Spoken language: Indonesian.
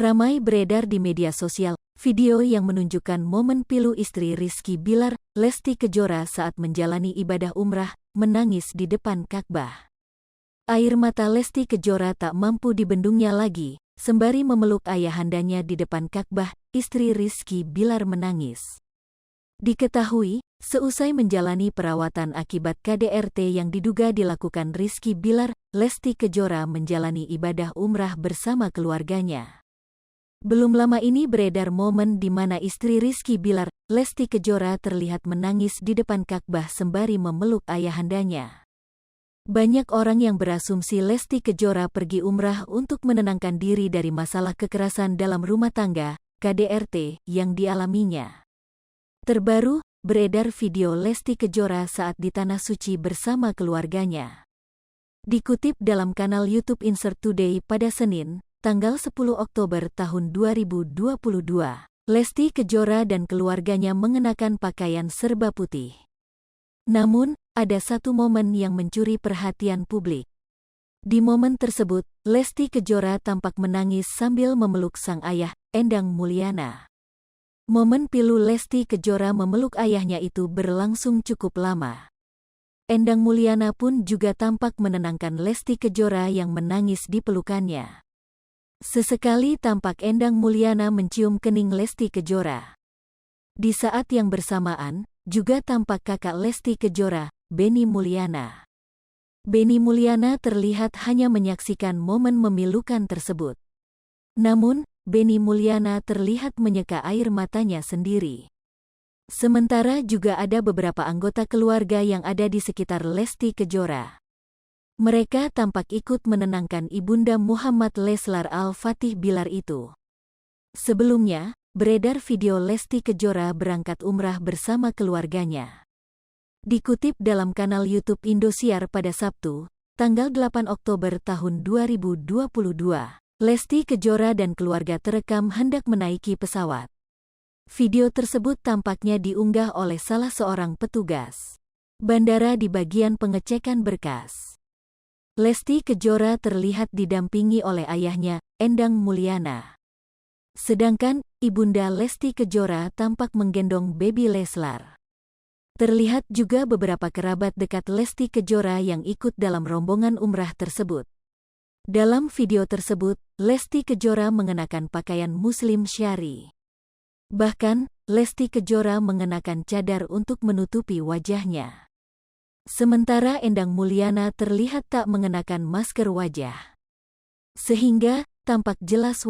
Ramai beredar di media sosial, video yang menunjukkan momen pilu istri Rizky Bilar, Lesti Kejora saat menjalani ibadah umrah, menangis di depan Ka'bah. Air mata Lesti Kejora tak mampu dibendungnya lagi, sembari memeluk ayahandanya di depan Ka'bah, istri Rizky Bilar menangis. Diketahui, seusai menjalani perawatan akibat KDRT yang diduga dilakukan Rizky Bilar, Lesti Kejora menjalani ibadah umrah bersama keluarganya. Belum lama ini beredar momen di mana istri Rizky Bilar, Lesti Kejora terlihat menangis di depan Ka'bah sembari memeluk ayahandanya. Banyak orang yang berasumsi Lesti Kejora pergi umrah untuk menenangkan diri dari masalah kekerasan dalam rumah tangga, KDRT, yang dialaminya. Terbaru, beredar video Lesti Kejora saat di Tanah Suci bersama keluarganya. Dikutip dalam kanal YouTube Insert Today pada Senin, tanggal 10 Oktober tahun 2022, Lesti Kejora dan keluarganya mengenakan pakaian serba putih. Namun, ada satu momen yang mencuri perhatian publik. Di momen tersebut, Lesti Kejora tampak menangis sambil memeluk sang ayah, Endang Mulyana. Momen pilu Lesti Kejora memeluk ayahnya itu berlangsung cukup lama. Endang Mulyana pun juga tampak menenangkan Lesti Kejora yang menangis di pelukannya. Sesekali tampak Endang Mulyana mencium kening Lesti Kejora. Di saat yang bersamaan, juga tampak kakak Lesti Kejora, Benny Mulyana. Benny Mulyana terlihat hanya menyaksikan momen memilukan tersebut. Namun, Benny Mulyana terlihat menyeka air matanya sendiri. Sementara juga ada beberapa anggota keluarga yang ada di sekitar Lesti Kejora. Mereka tampak ikut menenangkan Ibunda Muhammad Leslar Al-Fatih Bilar itu. Sebelumnya, beredar video Lesti Kejora berangkat umrah bersama keluarganya. Dikutip dalam kanal YouTube Indosiar pada Sabtu, tanggal 8 Oktober tahun 2022, Lesti Kejora dan keluarga terekam hendak menaiki pesawat. Video tersebut tampaknya diunggah oleh salah seorang petugas bandara di bagian pengecekan berkas. Lesti Kejora terlihat didampingi oleh ayahnya, Endang Mulyana. Sedangkan, Ibunda Lesti Kejora tampak menggendong baby Leslar. Terlihat juga beberapa kerabat dekat Lesti Kejora yang ikut dalam rombongan umrah tersebut. Dalam video tersebut, Lesti Kejora mengenakan pakaian Muslim Syari. Bahkan, Lesti Kejora mengenakan cadar untuk menutupi wajahnya. Sementara Endang Mulyana terlihat tak mengenakan masker wajah. Sehingga, tampak jelas